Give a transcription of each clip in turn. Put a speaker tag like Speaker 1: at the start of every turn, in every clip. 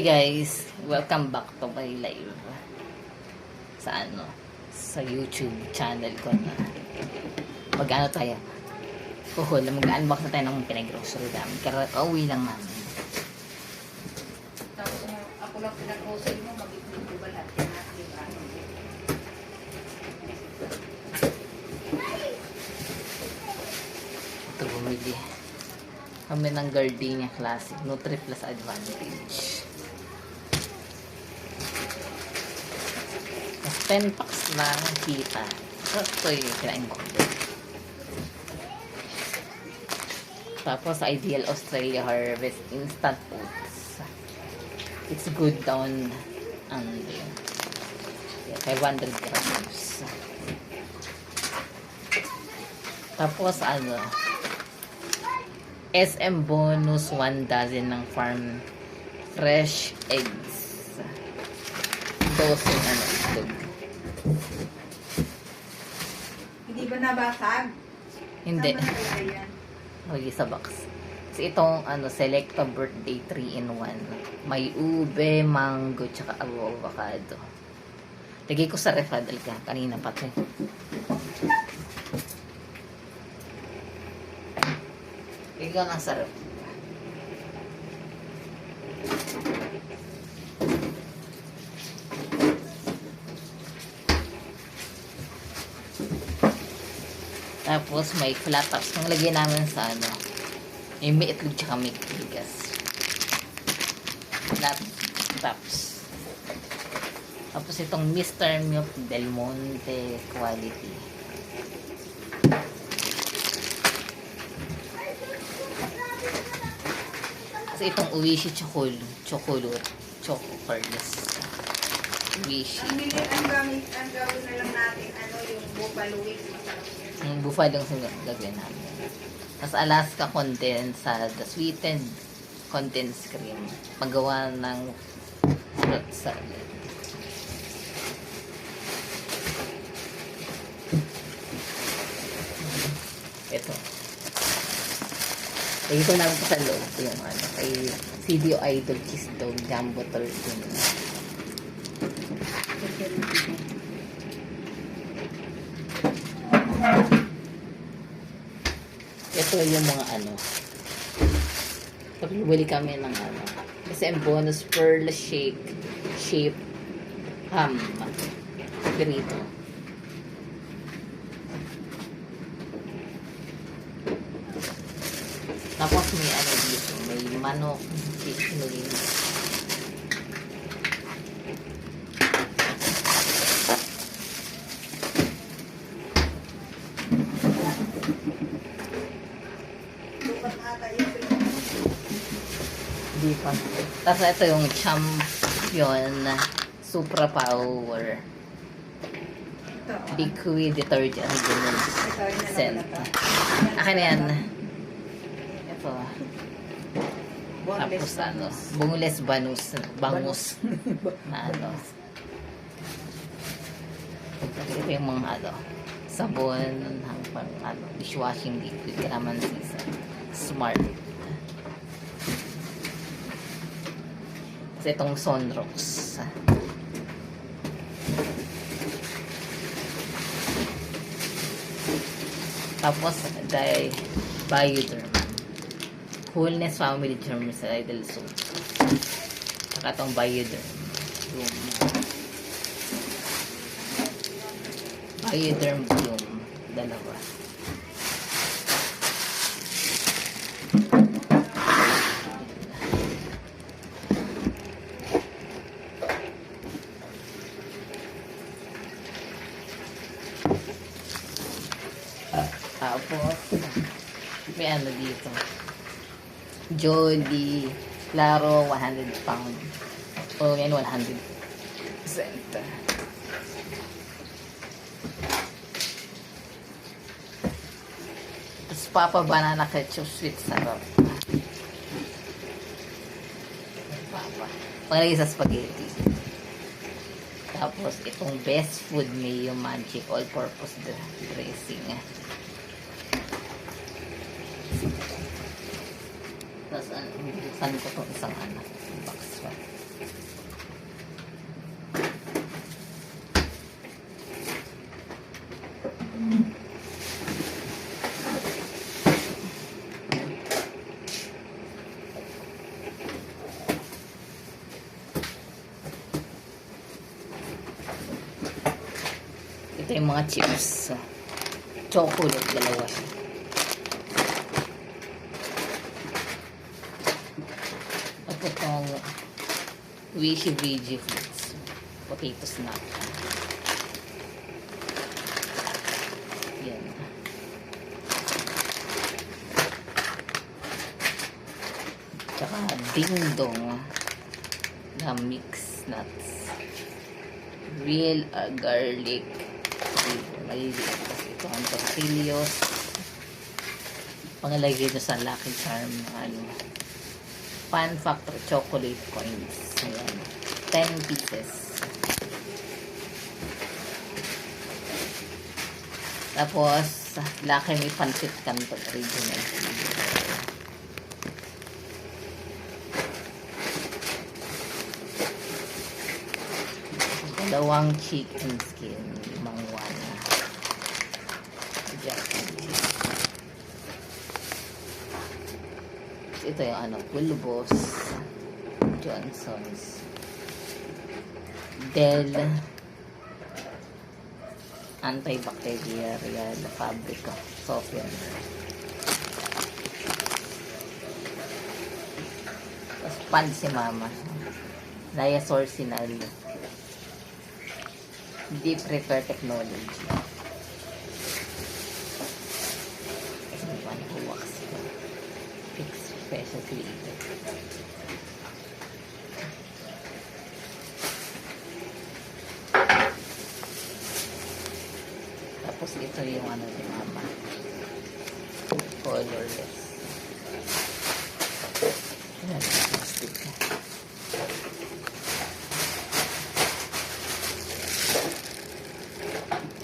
Speaker 1: Hey guys, welcome back to my live sa sa YouTube channel ko na mag-ano tayo mag-unbox na tayo ng pinag-grocery namin kauwi lang namin.
Speaker 2: Tapos ako lang pinag-grocery mo, mag-ibig ko ba lahat yung aking ano?
Speaker 1: Ito, bumili kami ng Gardenia Classic Nutri Plus Advantage. Mas 10 packs lang kita. Ito yung kinain ko. Tapos Ideal Australia Harvest Instant Oats. It's good down and 500 grams. Tapos SM bonus 1 dozen ng farm fresh eggs. Dosen itlog.
Speaker 2: Hindi ba nabasag?
Speaker 1: Hindi.
Speaker 2: Tama na kaya yan?
Speaker 1: Lagi sa box. Kasi itong Selecta birthday 3-in-1. May ube, mango, tsaka avocado. Lagay ko sa ref, ka. Kanina pa ito. Lagay ko lang sa ref. Tapos may flat tops. Kung lagyan namin sa may itlog tsaka may bigas. Flat tops. Tapos itong Mr. Milk Del Monte quality. Kasi itong Uwishi Choco Curls. Uwishi.
Speaker 2: Ang gawin na lang natin, yung buffalo wings. Masarap yan.
Speaker 1: Yung buffalo yung gagawin namin. Tapos Alaska condensed, sweetened condensed cream. Magawa ng fruit salad. Ito. Lagi ko namin sa loob yung kay CDO Idol Cheese Dog Jumbo 13. Ito yung mga pagbili kami ng kasi ang bonus pearl shape ham pirito. Tapos may dito, may manok chicken. Di pa. Tapos ito yung Champion Supra Power Liquid Detergent Scent. Akin na yan. Ito. Tapos Bungules Bangus na ito yung mga sabon ng pang dishwashing liquid Calamansi Smart. Kasi itong Sunrox. Tapos Bioderm Coolness Family Germicidal Soap. Saka itong Bioderm Bloom dalawa. Tapos may dito Jolly Claro 100 pound. Yan 100%. Tapos Papa Banana Ketchup Sweet Sarap. Papa pangalagay sa spaghetti. Tapos itong Best Food Mayo Magic All-Purpose Dressing. Tapos, buksan ko itong isang box pa. Ito yung mga chips. Chocolate, dalawa siya. Tapos itong Wishy Veggie Foods. Potato snack. Yan. Tsaka Ding Dong na mix nuts. Real garlic. Maliliit kasi ito ang tortillos. Pangalagay nyo sa Lucky Charm ano, Fun Factor chocolate coins. Ayan. 10 pieces. Tapos Lucky may pancit canton original. Dalawang chicken skin, limang wana. Jack and cheese. Ito yung ano, Pulbos, Johnson's, Del, antibacterial fabrica, softener. Tapos pan si mama. Diasor sinali. Deep repair technology. Tapos may pan po wax. Fix special creator. Tapos ito yung ano ni mama. Colorless. Ayan, plastic.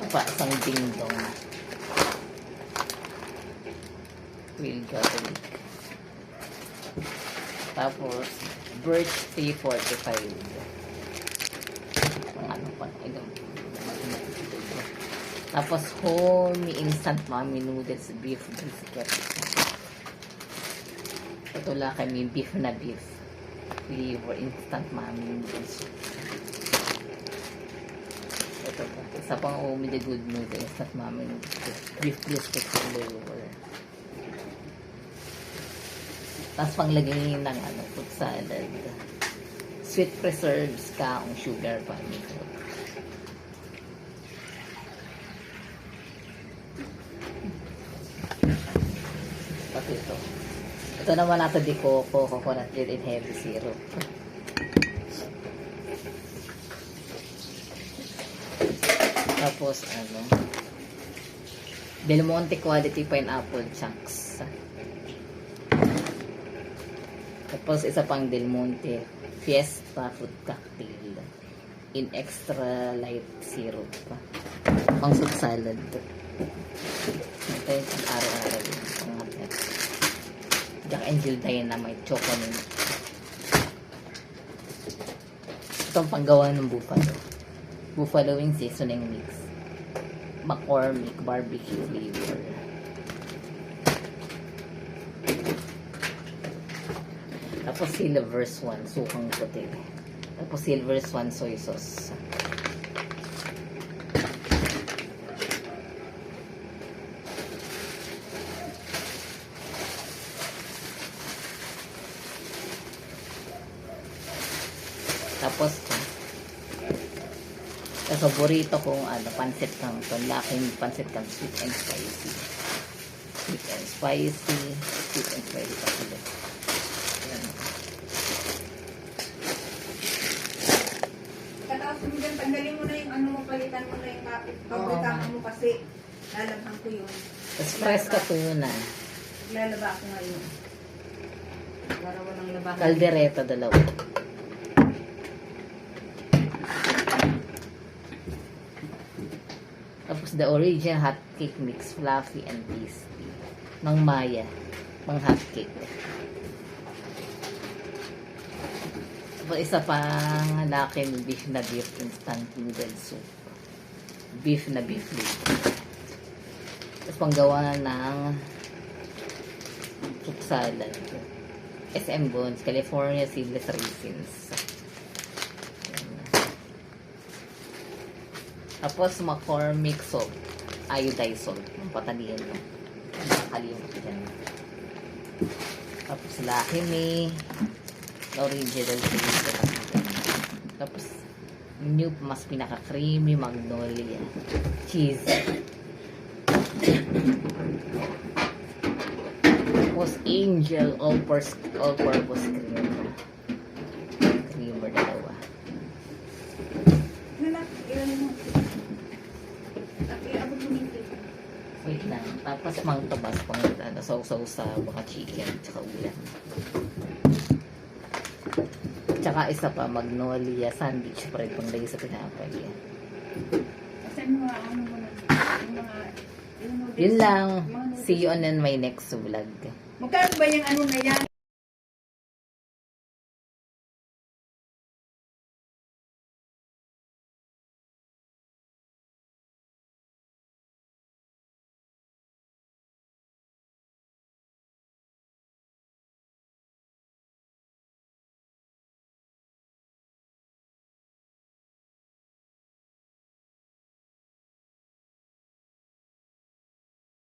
Speaker 1: Kapasang Ding Dong. Real garlic. Tapos, birch tea 45. Ano pa? Tapos, homey instant mommy noodles beef brisket. Ito lang kami beef na beef. Flavor instant mommy noodles. Ito pa. Isa pang homey the good noodles instant mommy noodles. Beef brisket flavor. Tapos panglagay ng ano, fruit salad. Sweet preserves, kaong sugar pa. Tapos ito. Ito naman nato di coco, coconut milk and heavy syrup. Tapos ano, Del Monte quality pineapple chunks. Tapos isa pang Del Monte Fiesta fruit cocktail in extra light syrup. Pang fruit salad. Ito yung araw-araw yung pangatlet. Jack and Jill Dynamite chocolate. Itong panggawa ng buffalo. Buffalo wing seasoning mix. McCormick barbecue flavor. Tapos Silver Swan, sukang puti. Tapos Silver Swan soy sauce. Tapos paborito kong ano, pancit canton. Laking pancit canton, sweet and spicy. Sweet and spicy. Sweet and spicy kasi.
Speaker 2: Tanggalin mo na yung ano mo, palitan mo na yung kapit. Pagkakama mo kasi lalabhan ko yun.
Speaker 1: Tapos press ka po yun ah.
Speaker 2: Lalaba ako ngayon. Para walang labahan.
Speaker 1: Caldereta dalawa. Tapos the original hot cake mix, fluffy and tasty. Mang Maya, mang hot cake. Tapos Tapos isa pang laking beef na beef instant noodle soup. Beef na beef liquid. Tapos panggawa ng fruit salad. SM Bones, California seedless raisins. Tapos McCormick salt. Iodized salt. Ang patanihan mo. Nakalimutan dyan. Tapos Lucky Me. Original flavor. Tapos new mas pinaka-creamy magnolia. Cheese. Tapos Angel all-purpose cream. Creamer dalawa.
Speaker 2: Ilan mo? Iabot mo nito.
Speaker 1: Wait lang. Tapos mang tabas pang sausaw sa baka chicken tsaka ulam. Tsaka isa pa, magnolia sandwich pa rin pang lagay sa pinapay.
Speaker 2: Kasi mga ano mo na. Yung mga...
Speaker 1: Yun lang. See you on my next vlog.
Speaker 2: Magkano ba yung ano na yan?